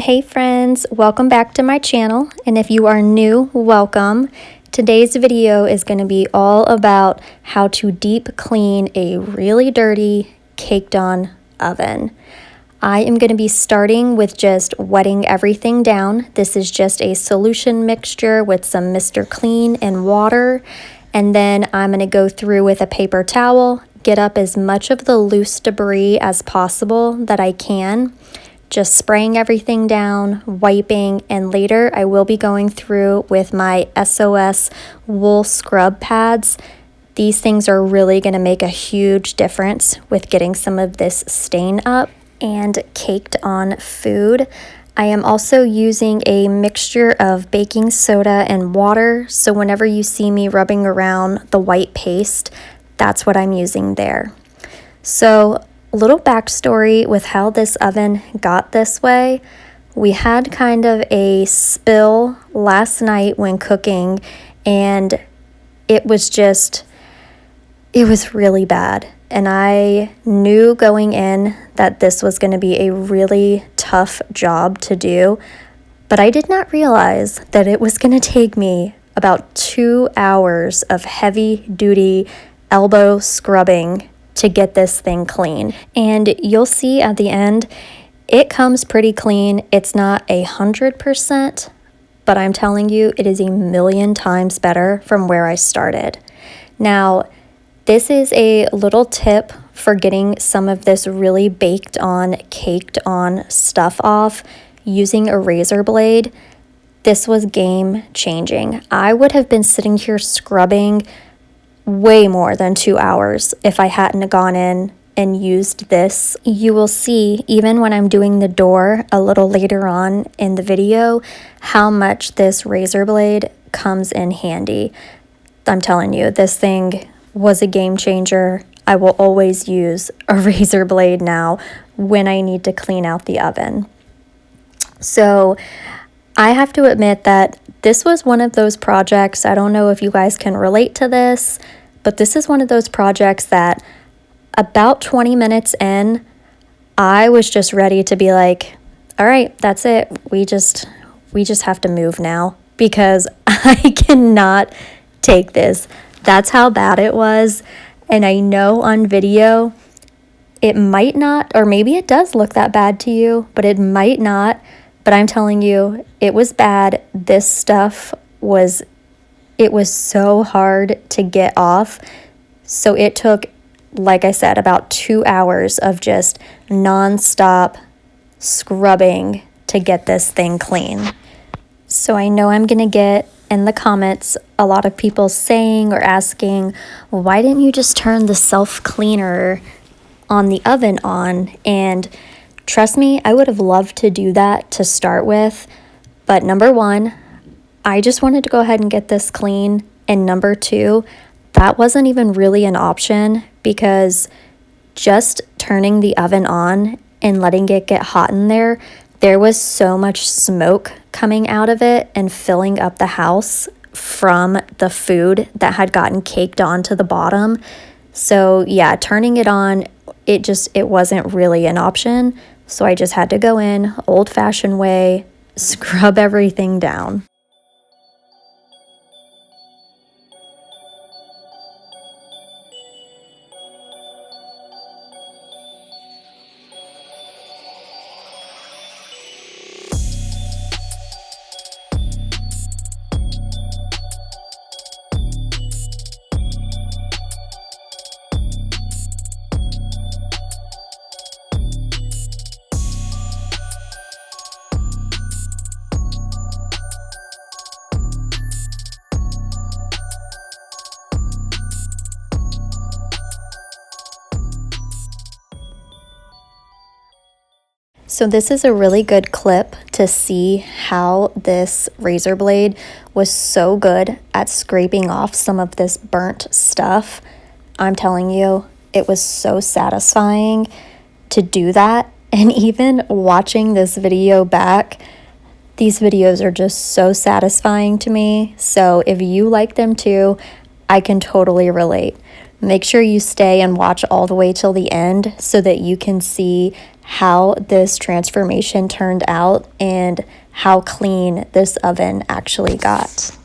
Hey friends, welcome back to my channel, and if you are new, welcome. Today's video is going to be all about how to deep clean a really dirty caked on oven. I am going to be starting with just wetting everything down. This is just a solution mixture with some Mr. Clean and water, and then I'm going to go through with a paper towel, get up as much of the loose debris as possible that I can. Just spraying everything down, wiping, and later I will be going through with my SOS wool scrub pads. These things are really going to make a huge difference with getting some of this stain up and caked on food. I am also using a mixture of baking soda and water, so whenever you see me rubbing around the white paste, that's what I'm using there. So, little backstory with how this oven got this way. We had kind of a spill last night when cooking, and it was really bad. And I knew going in that this was going to be a really tough job to do, but I did not realize that it was going to take me about 2 hours of heavy duty elbow scrubbing to get this thing clean. And you'll see at the end, it comes pretty clean. It's not 100%, but I'm telling you, it is a million times better from where I started. Now, this is a little tip for getting some of this really baked on, caked on stuff off using a razor blade. This was game changing. I would have been sitting here scrubbing way more than 2 hours if I hadn't gone in and used this. You will see, even when I'm doing the door a little later on in the video, how much this razor blade comes in handy. I'm telling you, this thing was a game changer. I will always use a razor blade now when I need to clean out the oven. So I have to admit that this was one of those projects, I don't know if you guys can relate to this, but this is one of those projects that about 20 minutes in, I was just ready to be like, all right, that's it. We just have to move now because I cannot take this. That's how bad it was. And I know on video, it might not, or maybe it does look that bad to you, but it might not. But I'm telling you, it was bad. This stuff was so hard to get off. So it took, like I said, about 2 hours of just nonstop scrubbing to get this thing clean. So I know I'm going to get in the comments a lot of people saying or asking, well, why didn't you just turn the self-cleaner on the oven on? And trust me, I would have loved to do that to start with, but number one, I just wanted to go ahead and get this clean, and number two, that wasn't even really an option because just turning the oven on and letting it get hot in there, there was so much smoke coming out of it and filling up the house from the food that had gotten caked onto the bottom. So yeah, turning it on, it wasn't really an option. So I just had to go in, old-fashioned way, scrub everything down. So this is a really good clip to see how this razor blade was so good at scraping off some of this burnt stuff. I'm telling you, it was so satisfying to do that. And even watching this video back, these videos are just so satisfying to me. So if you like them too, I can totally relate. Make sure you stay and watch all the way till the end so that you can see how this transformation turned out and how clean this oven actually got.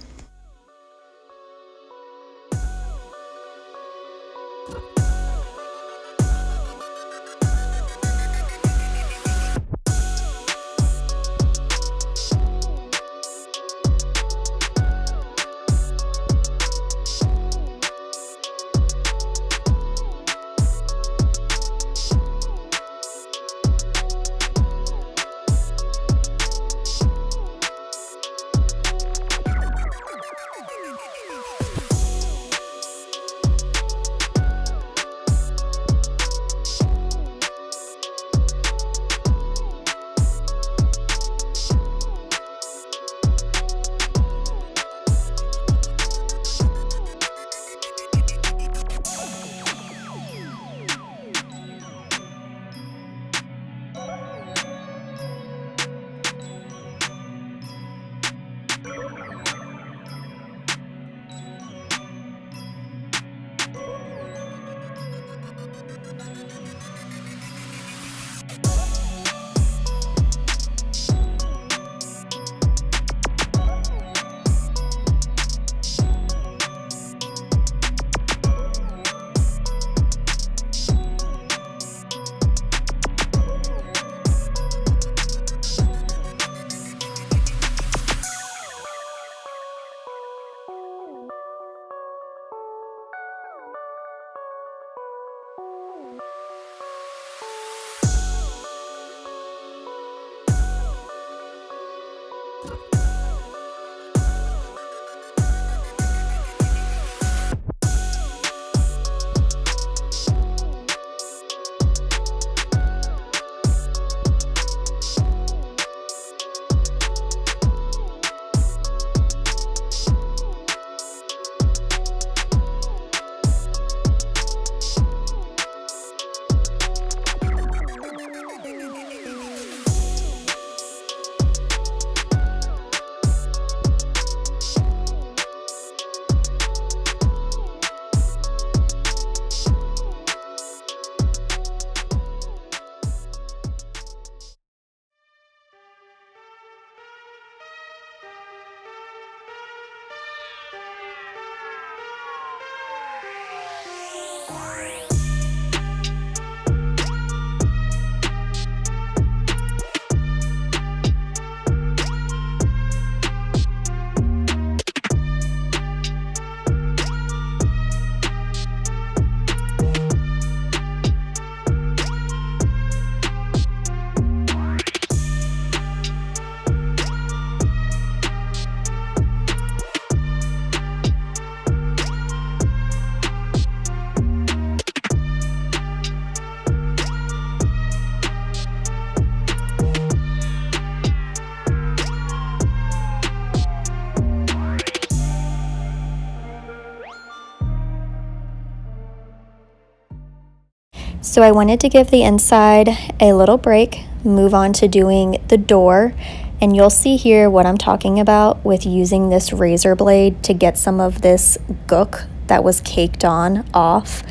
So I wanted to give the inside a little break, move on to doing the door, and you'll see here what I'm talking about with using this razor blade to get some of this gook that was caked on off.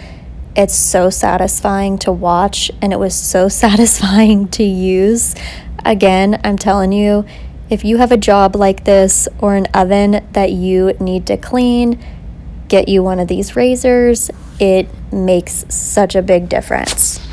It's so satisfying to watch, and it was so satisfying to use. Again, I'm telling you, if you have a job like this or an oven that you need to clean, get you one of these razors. It makes such a big difference.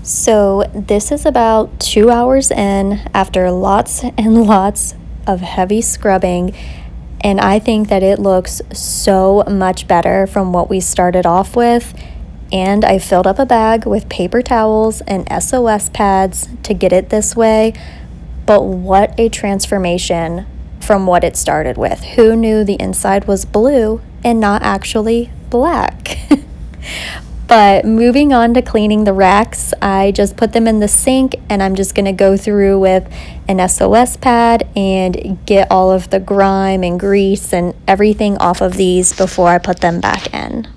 So this is about 2 hours in after lots and lots of heavy scrubbing, and I think that it looks so much better from what we started off with. And I filled up a bag with paper towels and SOS pads to get it this way. But what a transformation from what it started with. Who knew the inside was blue and not actually black? But moving on to cleaning the racks, I just put them in the sink, and I'm just going to go through with an SOS pad and get all of the grime and grease and everything off of these before I put them back in.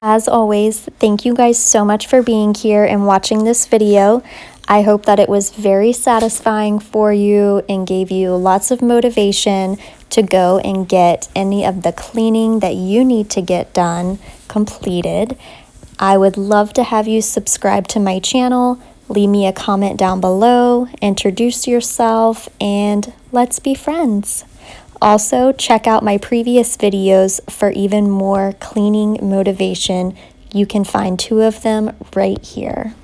As always, thank you guys so much for being here and watching this video. I hope that it was very satisfying for you and gave you lots of motivation to go and get any of the cleaning that you need to get done completed. I would love to have you subscribe to my channel, leave me a comment down below, introduce yourself, and let's be friends. Also, check out my previous videos for even more cleaning motivation. You can find 2 of them right here.